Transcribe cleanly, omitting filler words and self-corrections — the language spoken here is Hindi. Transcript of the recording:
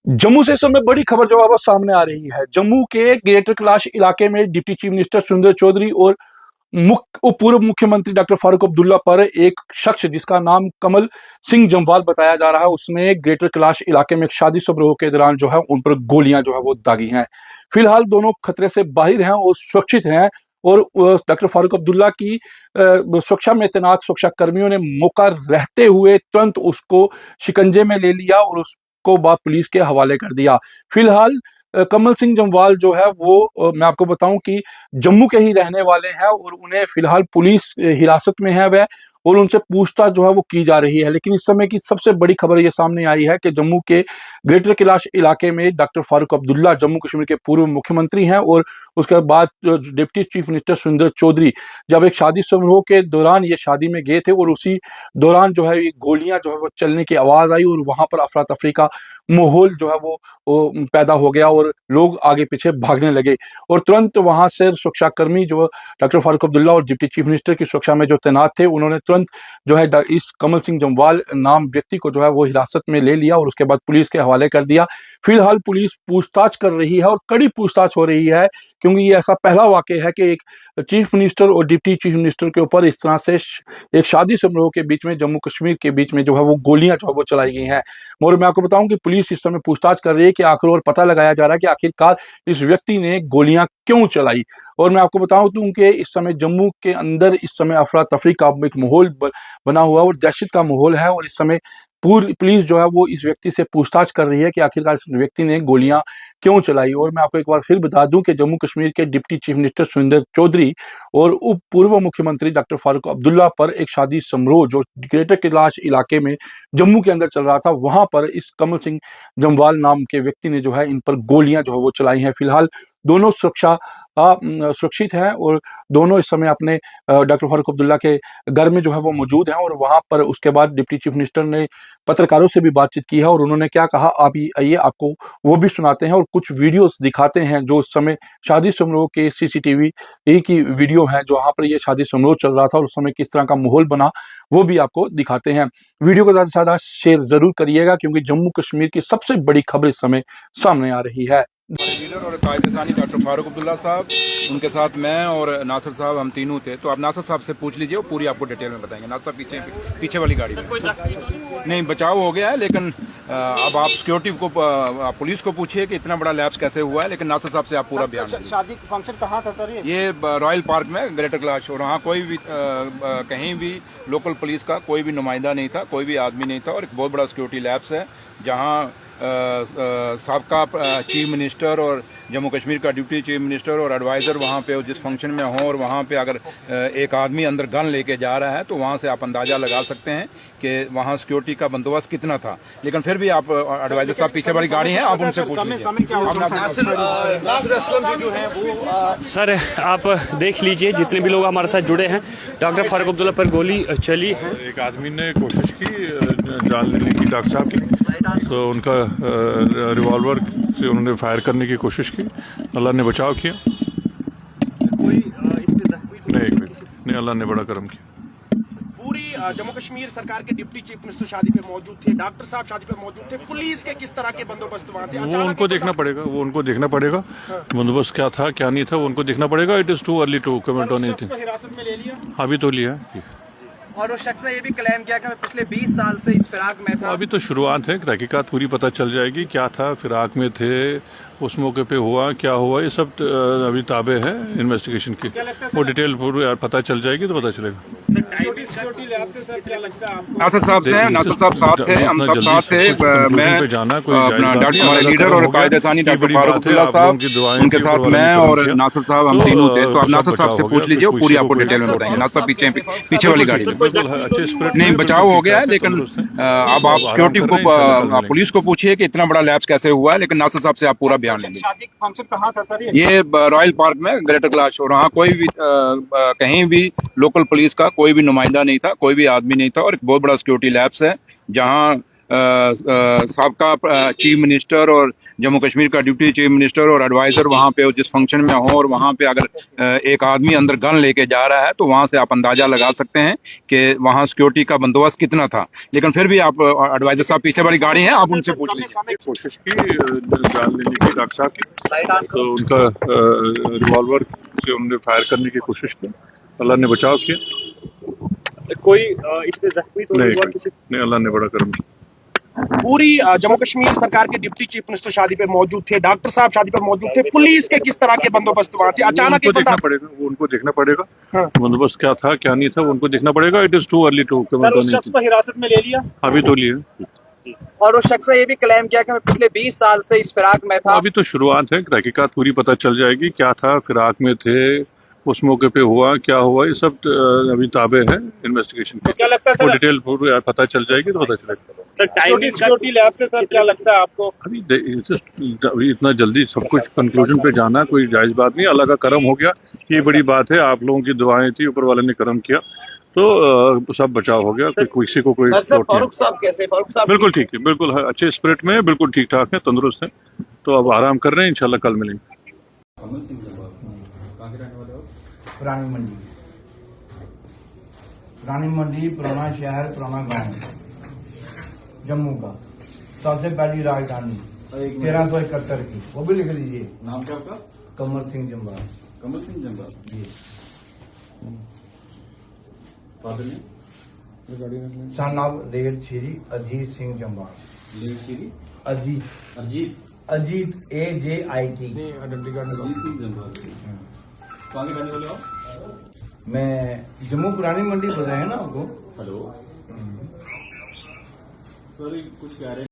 जम्मू से इस समय बड़ी खबर जो है वो सामने आ रही है। जम्मू के ग्रेटर कैलाश इलाके में deputy chief minister Surendra Chaudhary और पूर्व मुख्यमंत्री डॉक्टर फारूक अब्दुल्ला पर एक शख्स जिसका नाम कमल सिंह जमवाल बताया जा रहा है, उसने ग्रेटर कैलाश इलाके में एक शादी समारोह के दौरान जो है उन पर गोलियां जो है वो दागी हैं। फिलहाल दोनों खतरे से बाहर हैं और सुरक्षित हैं। और डॉक्टर फारूक अब्दुल्ला की सुरक्षा में तैनात सुरक्षा कर्मियों ने मौका रहते हुए तुरंत उसको शिकंजे में ले लिया और उसको बाद पुलिस के हवाले कर दिया। फिलहाल कमल सिंह जमवाल जो है वो मैं आपको बताऊं कि जम्मू के ही रहने वाले हैं और उन्हें फिलहाल पुलिस हिरासत में है वह, और उनसे पूछताछ जो है वो की जा रही है। लेकिन इस समय की सबसे बड़ी खबर ये सामने आई है कि जम्मू के ग्रेटर कैलाश इलाके में डॉक्टर फारूक अब्दुल्ला जम्मू कश्मीर के पूर्व मुख्यमंत्री हैं, और उसके बाद deputy chief minister Surendra Chaudhary जब एक शादी समारोह के दौरान ये शादी में गए थे और उसी दौरान जो है ये गोलियां जो है वो चलने की आवाज आई और वहां पर अफरा तफरी का माहौल जो है वो पैदा हो गया और लोग आगे पीछे भागने लगे। और तुरंत वहां से सुरक्षाकर्मी जो डॉक्टर फारूक अब्दुल्ला और डिप्टी चीफ मिनिस्टर की सुरक्षा में जो तैनात थे, उन्होंने तुरंत जो है इस कमल सिंह जमवाल नाम व्यक्ति को जो है वो हिरासत में ले लिया और उसके बाद पुलिस के हवाले कर दिया। फिलहाल पुलिस पूछताछ कर रही है और कड़ी पूछताछ हो रही है, क्योंकि ये ऐसा पहला वाकया है कि एक चीफ मिनिस्टर और डिप्टी चीफ मिनिस्टर के ऊपर इस तरह से एक शादी समारोह के बीच में जम्मू कश्मीर के बीच में जो है वो गोलियां जो है वो चलाई गई हैं। और मैं आपको बताऊं कि पुलिस इस समय पूछताछ कर रही है कि आखिर और पता लगाया जा रहा है कि आखिरकार इस व्यक्ति ने गोलियां क्यों चलाई। और मैं आपको बताऊं तो कि इस समय जम्मू के अंदर इस समय अफरा तफरी का एक माहौल बना हुआ है और दहशत का माहौल है, और इस समय पूरी पुलिस जो है वो इस व्यक्ति से पूछताछ कर रही है कि आखिरकार इस व्यक्ति ने गोलियां क्यों चलाई। और मैं आपको एक बार फिर बता दूं कि जम्मू कश्मीर के deputy chief minister Surendra Chaudhary और उप पूर्व मुख्यमंत्री डॉक्टर फारूक अब्दुल्ला पर एक शादी समारोह जो ग्रेटर कैलाश इलाके में जम्मू के अंदर चल रहा था, वहां पर इस कमल सिंह जमवाल नाम के व्यक्ति ने जो है इन पर गोलियां जो है वो चलाई हैं। फिलहाल दोनों सुरक्षित हैं और दोनों इस समय अपने डॉक्टर फारूक अब्दुल्ला के घर में जो है वो मौजूद हैं। और वहां पर उसके बाद डिप्टी चीफ मिनिस्टर ने पत्रकारों से भी बातचीत की है और उन्होंने क्या कहा आप आइए आपको वो भी सुनाते हैं और कुछ वीडियोस दिखाते हैं जो उस समय शादी समारोह के सीसीटीवी की वीडियो है, जो वहां पर ये शादी समारोह चल रहा था और उस समय किस तरह का माहौल बना वो भी आपको दिखाते हैं। वीडियो को ज्यादा से ज्यादा शेयर जरूर करिएगा, क्योंकि जम्मू कश्मीर की सबसे बड़ी खबर इस समय सामने आ रही है। लीडर और कायदेसानी डॉक्टर फारूक अब्दुल्ला साहब, उनके साथ मैं और नासिर साहब, हम तीनों थे। तो आप नासिर साहब से पूछ लीजिए, वो पूरी आपको डिटेल में बताएंगे। नासिर साहब पीछे वाली गाड़ी में नहीं बचाव हो गया है, लेकिन अब आप सिक्योरिटी को पुलिस को पूछिए कि इतना बड़ा लैप्स कैसे हुआ है। लेकिन नासिर साहब से आप पूरा बयान दीजिए। शादी फंक्शन कहाँ था सर? ये रॉयल पार्क में ग्रेटर कैलाश, और वहाँ कोई भी कहीं भी लोकल पुलिस का कोई भी नुमाइंदा नहीं था, कोई भी आदमी नहीं था, और एक बहुत बड़ा सिक्योरिटी लैब्स है जहाँ साबका चीफ मिनिस्टर और जम्मू कश्मीर का डिप्टी चीफ मिनिस्टर और एडवाइजर वहाँ पे जिस फंक्शन में हों, और वहाँ पे अगर एक आदमी अंदर गन लेके जा रहा है तो वहाँ से आप अंदाजा लगा सकते हैं कि वहाँ सिक्योरिटी का बंदोबस्त कितना था। लेकिन फिर भी आप एडवाइजर साहब पीछे वाली गाड़ी है, आप उनसे पूछ लीजिए। सर आप देख लीजिए जितने भी लोग हमारे साथ जुड़े हैं, डॉक्टर फारूक अब्दुल्ला पर गोली चली है। एक आदमी ने कोशिश की जान लेने की डॉक्टर साहब की, तो उनका रिवॉल्वर से उन्होंने फायर करने की कोशिश की, अल्लाह ने बचाव किया। कोई नहीं, अल्लाह ने बड़ा करम किया। पूरी जम्मू कश्मीर सरकार के डिप्टी चीफ मिनिस्टर शादी पे मौजूद थे, डॉक्टर साहब शादी पे मौजूद थे, पुलिस के किस तरह के बंदोबस्त वहाँ थे? वो उनको देखना पड़ेगा, बंदोबस्त क्या था क्या नहीं था वो उनको देखना पड़ेगा। It is too early to comment on anything. हिरासत में ले लिया, अभी तो लिया है। और उस शख्स ने ये भी क्लेम किया कि मैं पिछले 20 साल से इस फिराक में था। अभी तो शुरुआत है, तहकीकात पूरी पता चल जाएगी क्या था, फिराक में थे, उस मौके पे हुआ क्या हुआ, ये सब अभी ताबे है इन्वेस्टिगेशन की। वो डिटेल पूरी पता चल जाएगी तो पता चलेगा। सिक्योरिटी लैब से सर क्या लगता है आपको? नासिर साहब से, नासिर साहब साथ थे, हम सब साथ थे। मैं अपना डॉक्टर हमारे लीडर और कायदेसानी डॉक्टर फारूक अब्दुल्ला साहब, उनके साथ मैं और नासिर साहब, हम तीनों थे। तो आप नासिर साहब से पूछ लीजिए, वो पूरी आपको डिटेल में बताएंगे। नासिर साहब पीछे वाली गाड़ी में नहीं बचाव हो गया है, लेकिन अब आप सिक्योरिटी को पुलिस को पूछिए कि इतना बड़ा लैप्स कैसे हुआ है। लेकिन नासिर साहब से आप पूरा बयान लेंगे। शादी फंक्शन कहाँ था सर? ये रॉयल पार्क में ग्रेटर कैलाश, और वहाँ कोई भी कहीं भी लोकल पुलिस का कोई भी नुमाइंदा नहीं था, कोई भी आदमी नहीं था, और एक बहुत बड़ा सिक्योरिटी लैब्स है जहाँ साबका चीफ मिनिस्टर और जम्मू कश्मीर का डिप्टी चीफ मिनिस्टर और एडवाइजर वहां पे जिस फंक्शन में हो और वहां पे अगर एक आदमी अंदर गन लेके जा रहा है तो वहां से आप अंदाजा लगा सकते हैं कि वहां सिक्योरिटी का बंदोबस्त कितना था। लेकिन फिर भी आप एडवाइजर साहब पीछे वाली गाड़ी है, आप उनसे पूछ लीजिए। कोशिश की जान लेने की डॉक्टर साहब की, तो उनका रिवॉल्वर से उन्होंने फायर करने की कोशिश की, अल्लाह ने बचाव किया। कोई इसमें जख्मी तो नहीं हुआ किसी? नहीं, अल्लाह ने बड़ा करम किया। पूरी जम्मू कश्मीर सरकार के डिप्टी चीफ मिनिस्टर शादी पे मौजूद थे, डॉक्टर साहब शादी पे मौजूद थे, पुलिस के किस तरह के बंदोबस्त वहां थे? अचानक उनको देखना पड़ेगा, वो उनको देखना पड़ेगा। हाँ। बंदोबस्त क्या था क्या नहीं था वो उनको देखना पड़ेगा। It is too early to sir, उस शख्स को हिरासत में ले लिया? अभी तो लिए। और उस शख्स ने ये भी क्लेम किया कि मैं पिछले 20 साल से इस फिराक में था। अभी तो शुरुआत है, तहकीकात पूरी पता चल जाएगी क्या था, फिराक में थे, उस मौके पे हुआ क्या हुआ, ये सब अभी ताबे है इन्वेस्टिगेशन की। क्या लगता है सर, डिटेल पूरी पता चल जाएगी तो पता चलेगा। सर टाइमिंग सिक्योरिटी लैब से सर क्या लगता है आपको? अभी इतना जल्दी सब कुछ कंक्लूजन पे जाना कोई जायज बात नहीं। अल्लाह का करम हो गया, ये बड़ी बात है। आप लोगों की दुआएं थी, ऊपर वाले ने करम किया तो सब बचाव हो गया। कोई किसी को कोई फारूक साहब कैसे? फारूक साहब बिल्कुल ठीक है, बिल्कुल अच्छे स्पिरिट में, बिल्कुल ठीक ठाक है, तंदुरुस्त है। तो अब आराम कर रहे हैं, इंशाल्लाह कल मिलेंगे। कमल सिंह जवाब कहाँ के रहने वाले हो? पुरानी मंडी, पुरानी मंडी, पुराना शहर, पुराना गांव, जम्मू का सबसे पहली राजधानी 1371 की, वो भी लिख दीजिए। नाम क्या आपका? कमल सिंह जम्बार। कमल सिंह जंगल जी। फादर ने सन ऑफ रेड श्री अजीत सिंह जम्बार। Late Shri Ajit, Ajit Ajit AJIT। अजीत सिंह जंगल कहाँ के रहने वाले हो? मैं जम्मू पुरानी मंडी बताया ना आपको। हेलो सर, कुछ कह रहे हैं